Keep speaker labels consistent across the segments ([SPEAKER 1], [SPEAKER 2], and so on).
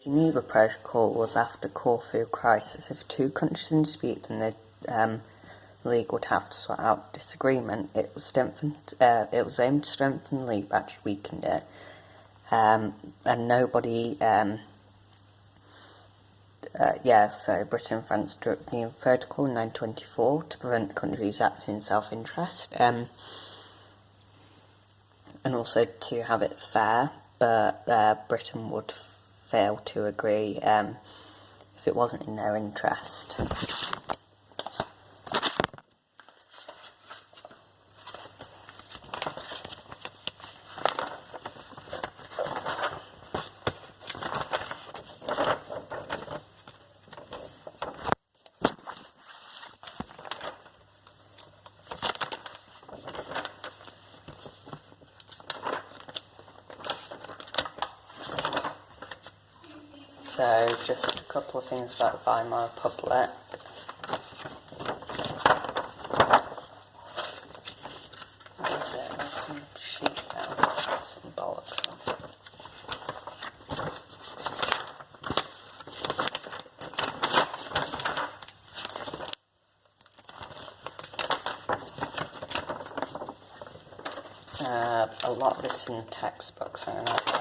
[SPEAKER 1] Geneva Protocol was after Corfu crisis. If two countries in dispute, then the League would have to sort out disagreement. It was strengthened. It was aimed to strengthen the League, but actually weakened it. And nobody. So Britain and France struck the Protocol in 1924 to prevent the countries acting in self-interest, and also to have it fair. But Britain would fail to agree if it wasn't in their interest. So, just a couple of things about the Weimar Republic. What is it? There's some sheep now, some bollocks on. A lot of this in textbooks, I'm not there.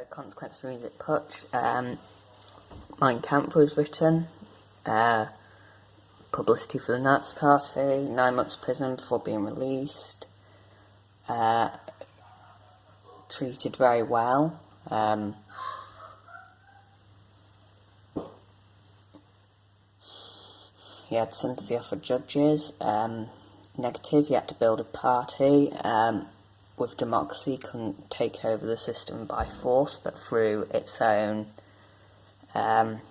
[SPEAKER 1] Consequence for Music Putsch. Mein Kampf was written. Publicity for the Nazi Party. 9 months prison before being released. Treated very well. He had sympathy for judges. Negative, he had to build a party. With democracy, couldn't take over the system by force, but through its own, through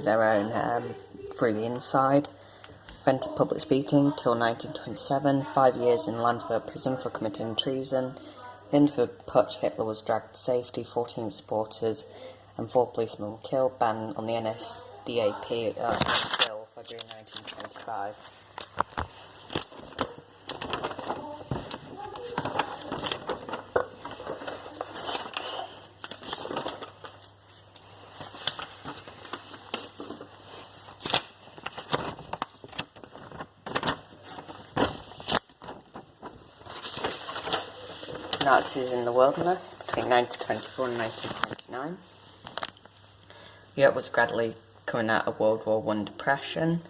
[SPEAKER 1] the inside. Invented public speaking till 1927, 5 years in Landsberg prison for committing treason. In the putsch, Hitler was dragged to safety, 14 supporters and 4 policemen were killed, ban on the NSDAP until February 1925. Nazis in the wilderness between 1924 and 1929. Europe was gradually coming out of World War I depression.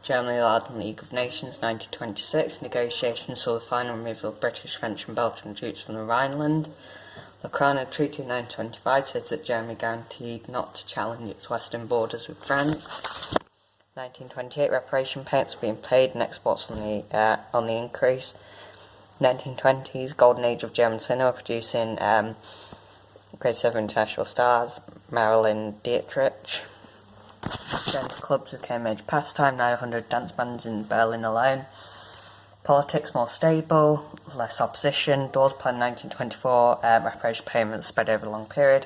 [SPEAKER 1] Germany allowed the League of Nations 1926. Negotiations saw the final removal of British, French and Belgian troops from the Rhineland. The Locarno Treaty of 1925 says that Germany guaranteed not to challenge its western borders with France. 1928 reparation payments were being paid and exports on the increase. 1920s, golden age of German cinema, producing great several international stars, Marilyn Dietrich. Gender clubs became a major pastime, 900 dance bands in Berlin alone. Politics more stable, less opposition. Dawes Plan 1924, reparation payments spread over a long period.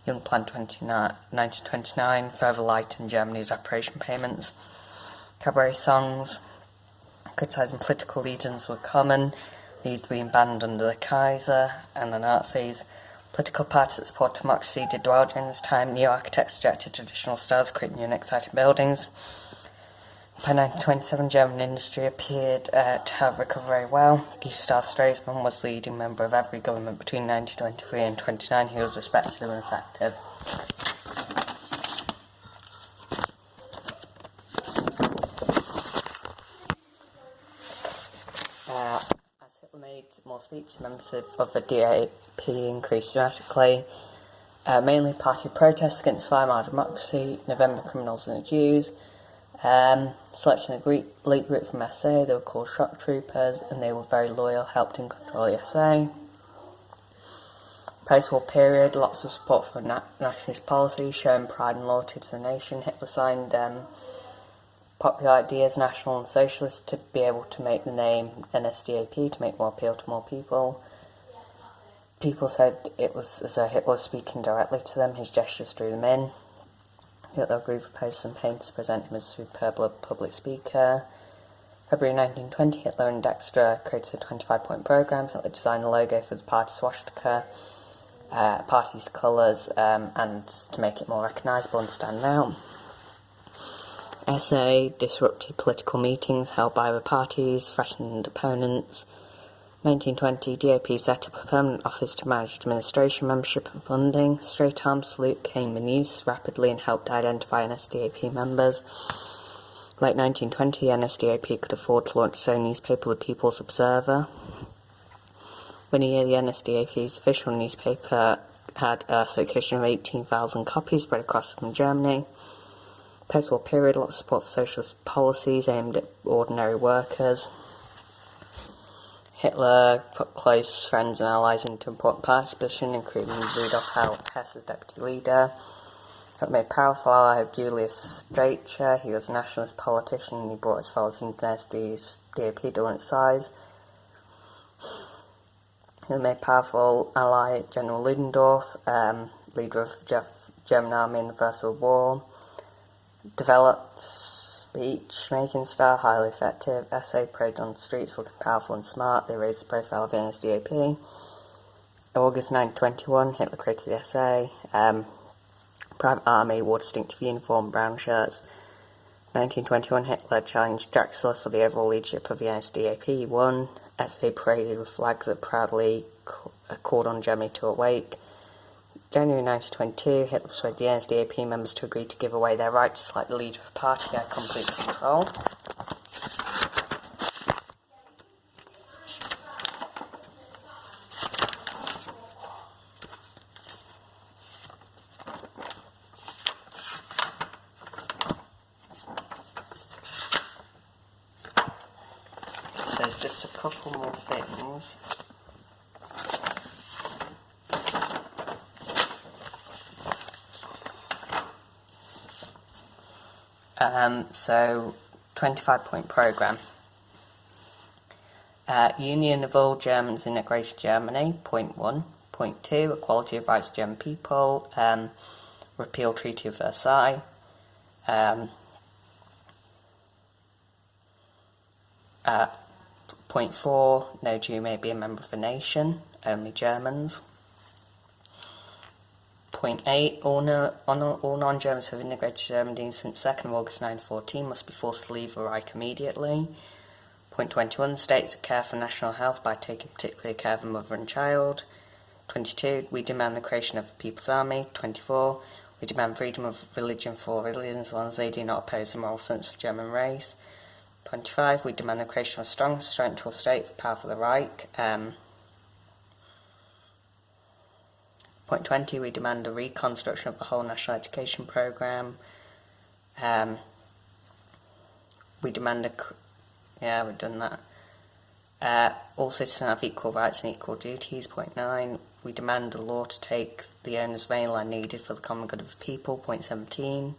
[SPEAKER 1] Young Plan 1929, further lightened Germany's reparation payments. Cabaret songs, criticising political legions were common. These being banned under the Kaiser and the Nazis. Political parties that support democracy did well during this time. New architects suggested traditional styles, creating new and exciting buildings. By 1927, German industry appeared to have recovered very well. Gustav Stresemann was leading member of every government between 1923 and 1929. He was respected and effective. As Hitler made more speeches, members of the DAP increased dramatically. Mainly party protests against Weimar democracy, November criminals and the Jews. Selection of a elite group from SA, they were called shock troopers, and they were very loyal, helped in control the SA. Post-war period, lots of support for nationalist policy, showing pride and loyalty to the nation. Hitler signed popular ideas, national and socialist, to be able to make the name NSDAP, to make more appeal to more people. People said it was as though Hitler was speaking directly to them, his gestures drew them in. Hitler agreed with posters and paintings to present him as a superb public speaker. February 1920, Hitler and Dijkstra created a 25-point programme. Hitler designed the logo for the party swastika, party's colours, and to make it more recognisable and stand out. SA disrupted political meetings held by other parties, threatened opponents. 1920, DAP set up a permanent office to manage administration, membership and funding. Straight arm salute came in use rapidly and helped identify NSDAP members. Late 1920, NSDAP could afford to launch its own newspaper, The People's Observer. Within a year, the NSDAP's official newspaper had a circulation of 18,000 copies spread across Germany. Post-war period, lots of support for socialist policies aimed at ordinary workers. Hitler put close friends and allies into important party positions, including Rudolf Hess as deputy leader. Hitler made powerful ally of Julius Streicher. He was a nationalist politician and he brought his followers into NSDAP double its size. He made powerful ally General Ludendorff, leader of the German army in the First World War. Developed speech-making style, highly effective. SA paraded on the streets looking powerful and smart. They raised the profile of the NSDAP. August 1921, Hitler created the SA. Private army wore distinctive uniform, brown shirts. 1921, Hitler challenged Drexler for the overall leadership of the NSDAP. He won. SA paraded with flags that proudly called on Germany to awake. January 1922, Hitler persuaded the NSDAP members to agree to give away their rights, like the leader of the party had complete control. So there's just a couple more things. So 25-point programme. Union of all Germans in a Greater Germany, point 1. Point 2, equality of rights of German people, repeal Treaty of Versailles. Point 4, no Jew may be a member of a nation, only Germans. Point 8, all non-Germans who have immigrated to Germany since 2nd of August 1914 must be forced to leave the Reich immediately. Point 21, states that care for national health by taking particular care of the mother and child. 22, we demand the creation of a People's Army. 24, we demand freedom of religion for all religions as long as they do not oppose the moral sense of German race. 25, we demand the creation of a strong, central state for power for the Reich. Point 20, we demand a reconstruction of the whole national education programme. We demand we've done that. All citizens have equal rights and equal duties. Point 9, we demand a law to take the owners of any land needed for the common good of the people. Point 17.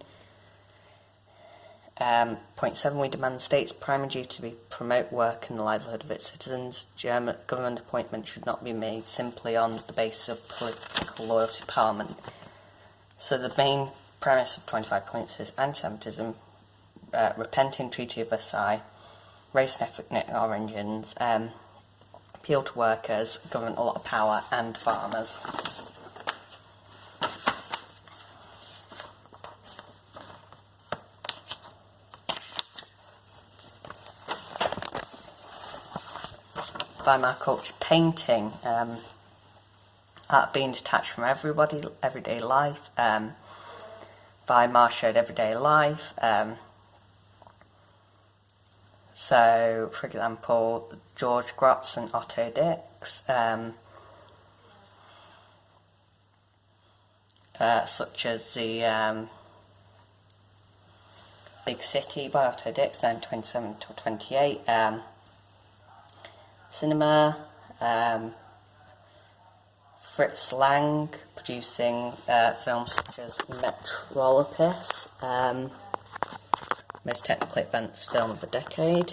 [SPEAKER 1] Point 7, we demand the state's primary duty to be promote work and the livelihood of its citizens. German government appointment should not be made simply on the basis of political loyalty to Parliament. So the main premise of 25 points is anti-Semitism, repenting Treaty of Versailles, race and ethnic origins, appeal to workers, government a lot of power, and farmers. By my culture, painting, art being detached from everyday life. Weimar showed everyday life. So, for example, George Grotz and Otto Dix, such as the Big City by Otto Dix, 1927 to 28. Cinema, Fritz Lang producing films such as Metropolis, Most technically advanced film of the decade.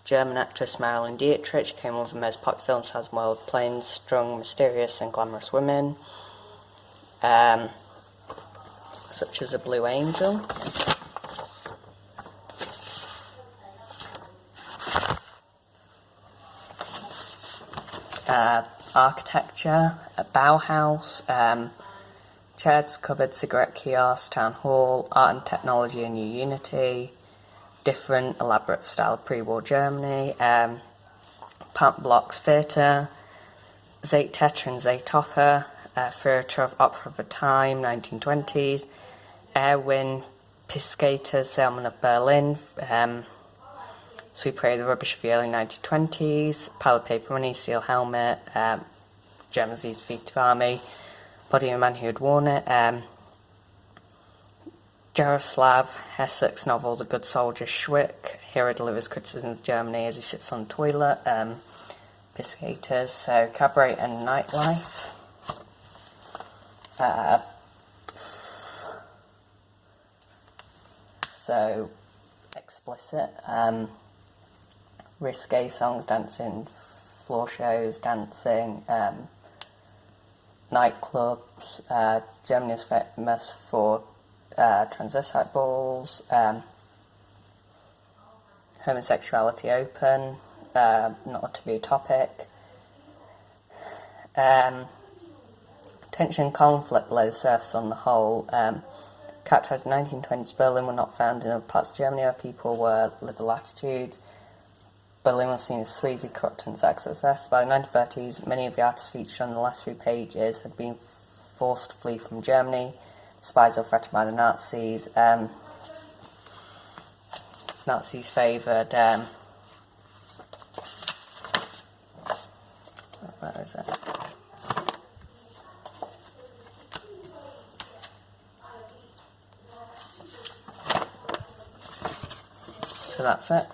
[SPEAKER 1] German actress Marilyn Dietrich came one of the most popular film stars in the world, playing strong, mysterious and glamorous women, such as A Blue Angel. Architecture, a Bauhaus, sheds, cupboard, cigarette kiosk, town hall, art and technology, a new unity, different elaborate style of pre-war Germany, Pump Blocks Theatre, Zeitheater and Zeithofer, Theatre of Opera of the Time, 1920s, Erwin Piscator's Sailman of Berlin, Sweep Away the Rubbish of the early 1920s, Pile of Paper Money, Steel Helmet, Germany's Defeated Army, Body of a Man Who Had Worn It, Jaroslav Hessek's novel The Good Soldier Schwick, Hero delivers criticism of Germany as he sits on the toilet, Piscators, so Cabaret and Nightlife, so explicit, risque songs, dancing, floor shows, dancing, nightclubs, Germany is famous for transvestite balls, homosexuality open, not a taboo topic, tension and conflict below the surface on the whole, characterised the 1920s Berlin were not found in other parts of Germany where people were little latitude. Berlin was seen as sleazy, corrupt and sexist. By the 1930s, many of the artists featured on the last few pages had been forced to flee from Germany. Spies were threatened by the Nazis. Nazis favoured... where is it? So that's it.